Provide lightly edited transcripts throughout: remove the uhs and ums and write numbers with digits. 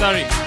Sorry.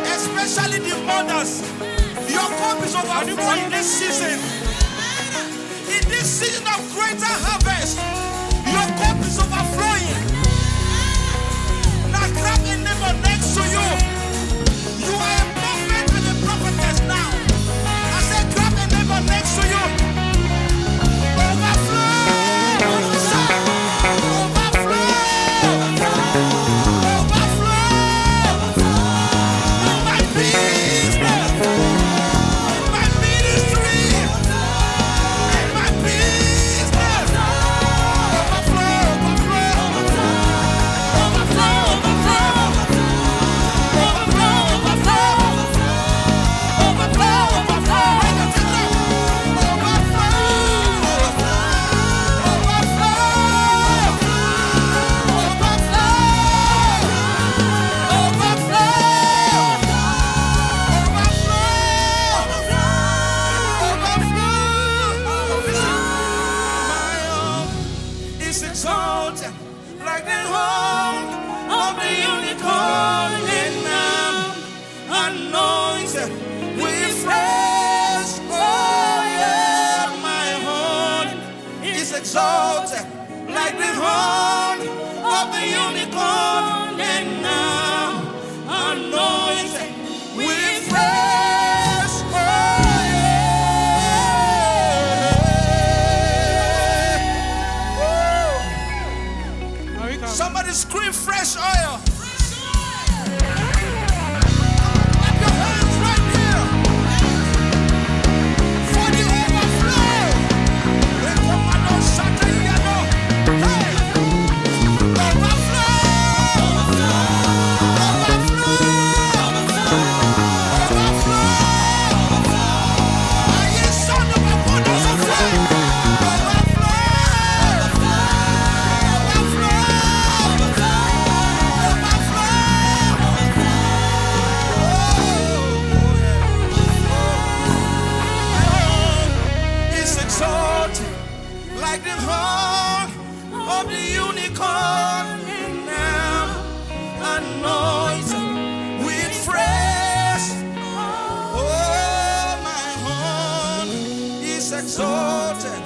Especially the mothers, your cup is overflowing this season. In this season of greater harvest, your cup is overflowing. Now grab a neighbor next to you. You are a prophet and a prophetess now. I said grab a neighbor next to you. Overflow! Exalted like the horn of the unicorn, and now anointed with fresh oil. My horn is exalted like the horn of the unicorn, and now anointed with fresh oil. Somebody scream fresh oil. Clap your hands right here for the overflow. Hey, like the horn of the unicorn, and now anointed with fresh. Oh, my horn is exalted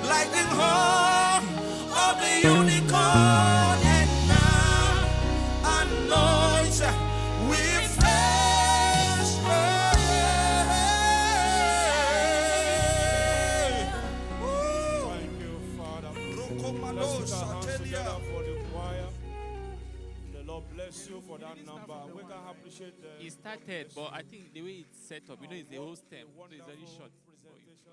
like the horn of the unicorn, and now anointed with fresh oil. Thank you, Father. Let's put our hands together for the choir. The Lord bless you for that number. We can appreciate the It started, but I think the way it's set up, it's the whole stem. So it's very short. presentation.